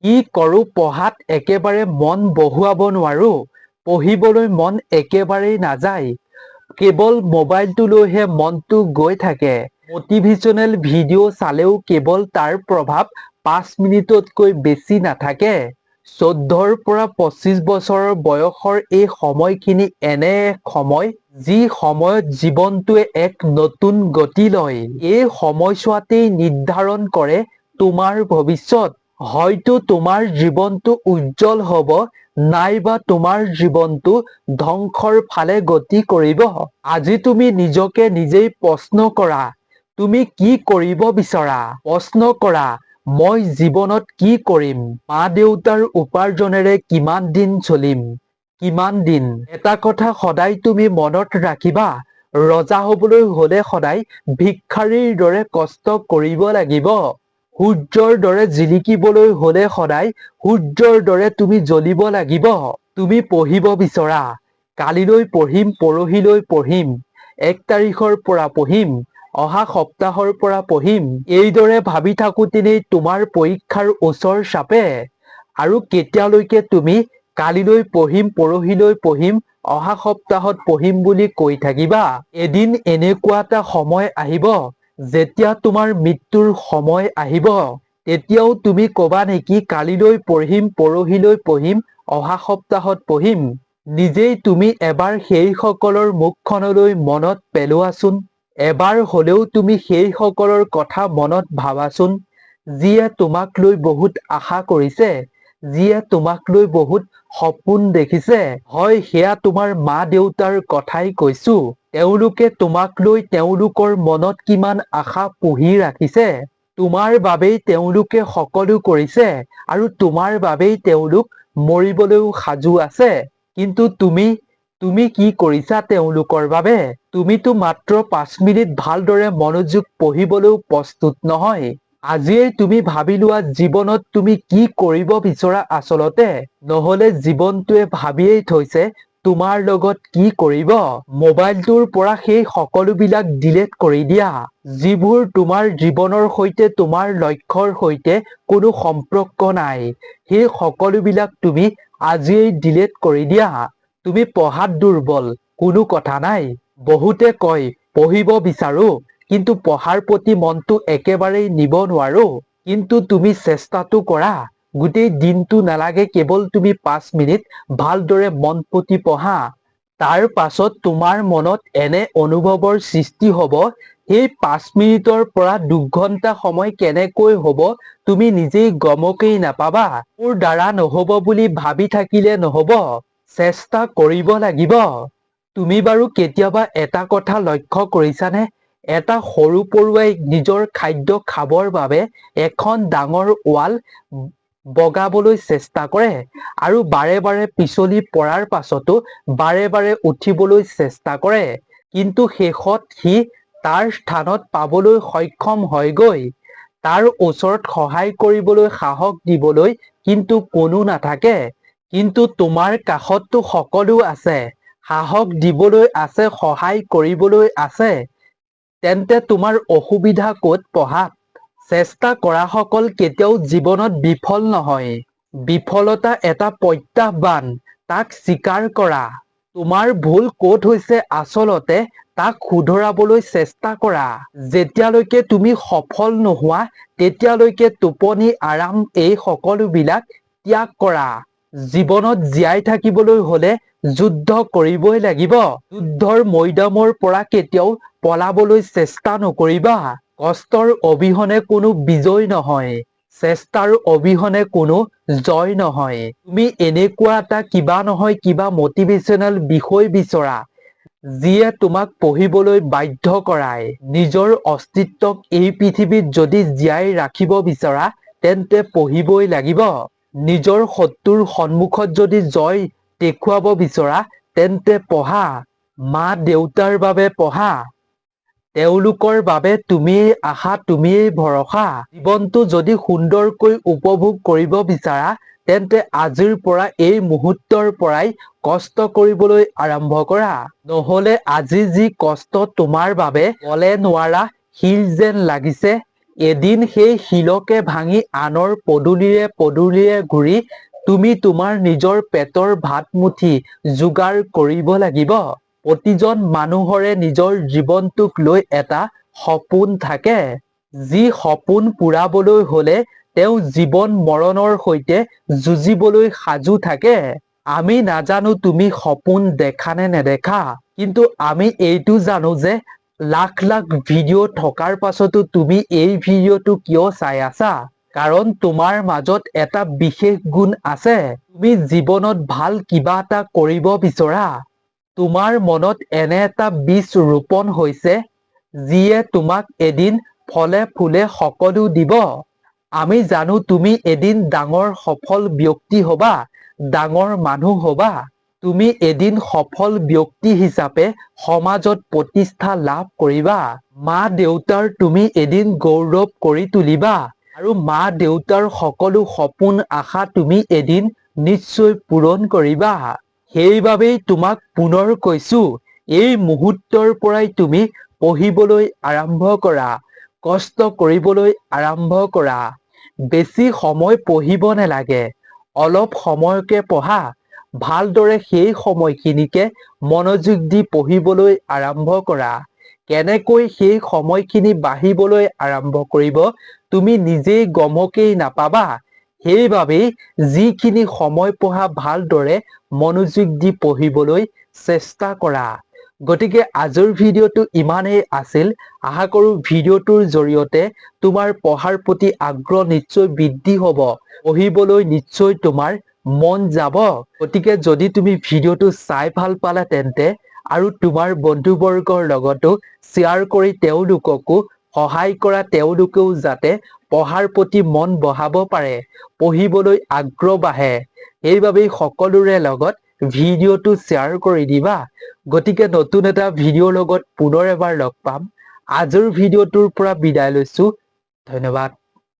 কি কৰোঁ পঢ়াত একেবাৰে মন বহুৱাব নোৱাৰোঁ। পঢ়িবলৈ মন একেবাৰেই নাযায়। কেৱল মোবাইলটো লৈহে মনটো গৈ থাকে। মটিভেশ্যনেল ভিডিঅ' চালেও কেৱল তাৰ প্ৰভাৱ 5 মিনিটতকৈ বেছি নাথাকে। 14ৰ পৰা 25 বছৰৰ বয়সৰ এই সময়খিনি এনে এক সময়, যি সময়ত জীৱনটোৱে এক নতুন গতি লয়। এই সময়ছোৱাতেই নিৰ্ধাৰণ কৰে তোমাৰ ভৱিষ্যত। হয়তো তোমাৰ জীৱনটো উজ্জ্বল হ'ব, নাইবা তোমাৰ জীৱনটো ধ্বংসৰ ফালে গতি কৰিব। আজি তুমি নিজকে নিজেই প্ৰশ্ন কৰা, তুমি কি কৰিব বিচৰা? প্ৰশ্ন কৰা, মই জীৱনত কি কৰিম? মা-দেউতাৰ উপাৰ্জনেৰে কিমান দিন চলিম? কিমান দিন? এটা কথা সদায় তুমি মনত ৰাখিবা, ৰজা হ'বলৈ হ'লে সদায় ভিক্ষাৰীৰ দৰে কষ্ট কৰিব লাগিব। সূৰ্যৰ দৰে জিলিকিবলৈ হ'লে সদায় সূৰ্যৰ দৰে তুমি জ্বলিব লাগিব। তুমি পঢ়িব বিচৰা, কালিলৈ পঢ়িম, পৰহিলৈ পঢ়িম, 1 তাৰিখৰ পৰা পঢ়িম, অহা সপ্তাহৰ পৰা পঢ়িম। এইদৰে ভাবি থাকোঁতেই তোমাৰ পৰীক্ষাৰ ওচৰ চাপে। আৰু কেতিয়ালৈকে তুমি কালিলৈ পঢ়িম, পৰহিলৈ পঢ়িম, অহা সপ্তাহত পঢ়িম বুলি কৈ থাকিবা? এদিন এনেকুৱা এটা সময় আহিব, যেতিয়া তোমাৰ মৃত্যুৰ সময় আহিব। তেতিয়াও তুমি ক'বা নেকি কালিলৈ পঢ়িম, পৰহিলৈ পঢ়িম, অহা সপ্তাহত পঢ়িম? নিজেই তুমি এবাৰ সেইসকলৰ মুখখনলৈ মনত পেলোৱাচোন। এবাৰ হ'লেও তুমি সেইসকলৰ কথা মনত ভাবাচোন, যিয়ে তোমাক লৈ বহুত আশা কৰিছে, যিয়ে তোমাক লৈ বহুত সপোন দেখিছে। হয়, সেয়া তোমাৰ মা-দেউতাৰ কথাই কৈছোঁ। তেওঁলোকে তোমাক লৈ তেওঁলোকৰ মনত কিমান আশা পুহি ৰাখিছে। তোমাৰ বাবেই তেওঁলোকে সকলো কৰিছে আৰু তোমাৰ বাবেই তেওঁলোক মৰিবলৈও সাজু আছে। কিন্তু তুমি কি কৰিছা তেওঁলোকৰ বাবে? তুমিতো মাত্ৰ 5 মিনিট ভালদৰে মনোযোগ পঢ়িবলৈও প্ৰস্তুত নহয়। আজিয়েই তুমি ভাবি লোৱা জীৱনত তুমি কি কৰিব বিচৰা আচলতে। নহ'লে জীৱনটোৱে ভাবিয়েই থৈছে তোমাৰ লগত কি কৰিব। মোবাইলটোৰ পৰা সেই সকলোবিলাক ডিলিট কৰি দিয়া, যিবোৰ তোমাৰ জীৱনৰ সৈতে, তোমাৰ লক্ষ্যৰ সৈতে কোনো সম্পৰ্ক নাই। সেই সকলোবিলাক তুমি আজিয়েই ডিলিট কৰি দিয়া। তুমি পঢ়াত দুৰ্বল, কোনো কথা নাই। বহুতে কয় পঢ়িব বিচাৰো, কিন্তু পঢ়াৰ প্ৰতি মনটো একেবাৰেই নিব নোৱাৰো। কিন্তু তুমি চেষ্টাটো কৰা। গোটেই দিনটো নালাগে, কেৱল তুমি 5 মিনিট ভালদৰে মন পুতি পঢ়া। তাৰ পাছত তোমাৰ মনত এনে অনুভৱৰ সৃষ্টি হ'ব, সেই 5 মিনিটৰ পৰা 2 ঘণ্টা সময় কেনেকৈ হ'ব তুমি নিজেই গমকেই নাপাবা। মোৰ দ্বাৰা নহ'ব বুলি ভাবি থাকিলে নহ'ব, চেষ্টা কৰিব লাগিব। তুমি বাৰু কেতিয়াবা এটা কথা লক্ষ্য কৰিছানে? এটা সৰু পৰুৱাই নিজৰ খাদ্য খাবৰ বাবে এখন ডাঙৰ ৱাল বগাবলৈ চেষ্টা কৰে আৰু বাৰে বাৰে পিছলি পৰাৰ পাছতো বাৰে বাৰে উঠিবলৈ চেষ্টা কৰে। কিন্তু শেষত সি তাৰ স্থানত পাবলৈ সক্ষম হয়গৈ। তাৰ ওচৰত সহায় কৰিবলৈ, সাহস দিবলৈ কিন্তু কোনো নাথাকে। কিন্তু তোমাৰ কাষততো সকলো আছে, সাহস দিবলৈ আছে, সহায় কৰিবলৈ আছে। তেন্তে তোমাৰ অসুবিধা ক'ত পঢ়াত? চেষ্টা কৰাসকল কেতিয়াও জীৱনত বিফল নহয়। বিফলতা এটা প্ৰত্যাহ্বান, তাক স্বীকাৰ কৰা। তোমাৰ ভুল ক'ত হৈছে আচলতে তাক শুধৰাবলৈ চেষ্টা কৰা। যেতিয়ালৈকে তুমি সফল নোহোৱা, তেতিয়ালৈকে টোপনি, আৰাম এই সকলোবিলাক ত্যাগ কৰা। জীৱনত জীয়াই থাকিবলৈ হ'লে যুদ্ধ কৰিবই লাগিব। যুদ্ধৰ মৈদামৰ পৰা কেতিয়াও পলাবলৈ চেষ্টা নকৰিবা। কষ্টৰ অবিহনে কোনো বিজয় নহয়। চেষ্টাৰ অবিহনে কোনো জয় নহয়। তুমি এনেকুৱা এটা কিবা নহয় কিবা মটিভেশ্যনেল বিষয় বিচৰা, যিয়ে তোমাক পঢ়িবলৈ বাধ্য কৰায়। নিজৰ অস্তিত্বক এই পৃথিৱীত যদি জীয়াই ৰাখিব বিচৰা, তেন্তে পঢ়িবই লাগিব। নিজৰ শত্ৰুৰ সন্মুখত যদি জয় দেখুৱাব বিচৰা, তেন্তে পঢ়া। মা-দেউতাৰ বাবে পঢ়া। তেওঁলোকৰ বাবে তুমিয়েই আশা, তুমিয়েই ভৰসা। জীৱনটো যদি সুন্দৰকৈ উপভোগ কৰিব বিচাৰা, তেন্তে আজিৰ পৰা, এই মুহূৰ্তৰ পৰাই কষ্ট কৰিবলৈ আৰম্ভ কৰা। নহ'লে আজি যি কষ্ট তোমাৰ বাবে বলে নোৱাৰা শিল যেন লাগিছে, এদিন সেই শিলকে ভাঙি আনৰ পদূলিৰে ঘূৰি তুমি তোমাৰ নিজৰ পেটৰ ভাত মুঠি যোগাৰ কৰিব লাগিব। প্ৰতিজন মানুহৰে নিজৰ জীৱনটোক লৈ এটা সপোন থাকে। যি সপোন পূৰাবলৈ হলে তেওঁ জীৱন মৰণৰ সৈতে যুঁজিবলৈ সাজু থাকে। আমি নাজানো তুমি সপোন দেখা নে নেদেখা, কিন্তু আমি এইটো জানো যে লাখ লাখ ভিডিঅ' থকাৰ পাছতো তুমি এই ভিডিঅ'টো কিয় চাই আছা? কাৰণ তোমাৰ মাজত এটা বিশেষ গুণ আছে। তুমি জীৱনত ভাল কিবা এটা কৰিব বিচৰা। তোমাৰ মনত এনে এটা বীজ ৰোপণ হৈছে যিয়ে তোমাক এদিন ফলে ফুলে সকলো দিব। আমি জানো তুমি এদিন ডাঙৰ সফল ব্যক্তি হবা, ডাঙৰ মানুহ হবা। তুমি এদিন সফল ব্যক্তি হিচাপে সমাজত প্ৰতিষ্ঠা লাভ কৰিবা। মা দেউতাৰ তুমি এদিন গৌৰৱ কৰি তুলিবা আৰু মা দেউতাৰ সকলো সপোন আশা তুমি এদিন নিশ্চয় পূৰণ কৰিবা। সেইবাবেই তোমাক পুনৰ কৈছো, এই মুহূৰ্তৰ পৰাই তুমি পঢ়িবলৈ আৰম্ভ কৰা, কষ্ট কৰিবলৈ আৰম্ভ কৰা। বেছি সময় পঢ়িব নালাগে, অলপ সময়কে পঢ়া। ভালদৰে সেই সময়খিনিকে মনোযোগ দি পঢ়িবলৈ আৰম্ভ কৰা। কেনেকৈ সেই সময়খিনি বাঢ়িবলৈ আৰম্ভ কৰিব তুমি নিজেই গমকেই নাপাবা। সেইবাবেই যিখিনি সময় পঢ়া ভালদৰে মনোযোগ দি পঢ়িবলৈ চেষ্টা কৰা। গতিকে আজিৰ ভিডিঅ'টো ইমানেই আছিল। আশা কৰোঁ ভিডিঅ'টোৰ জৰিয়তে তোমাৰ পঢ়াৰ প্ৰতি আগ্ৰহ নিশ্চয় বৃদ্ধি হ'ব, পঢ়িবলৈ নিশ্চয় তোমাৰ মন যাব। গতিকে যদি তুমি ভিডিঅ'টো চাই ভাল পালা তেন্তে আৰু তোমাৰ বন্ধুবৰ্গৰ লগতো শ্বেয়াৰ কৰি তেওঁলোককো সহায় কৰা, তেওঁলোকেও যাতে পঢ়াৰ প্ৰতি মন বহাব পাৰে, পঢ়িবলৈ আগ্ৰহ বাঢ়ে। সেইবাবেই সকলোৰে লগত ভিডিঅ'টো শ্বেয়াৰ কৰি দিবা। গতিকে নতুন এটা ভিডিঅ'ৰ লগত পুনৰ এবাৰ লগ পাম। আজিৰ ভিডিঅ'টোৰ পৰা বিদায় লৈছো। ধন্যবাদ।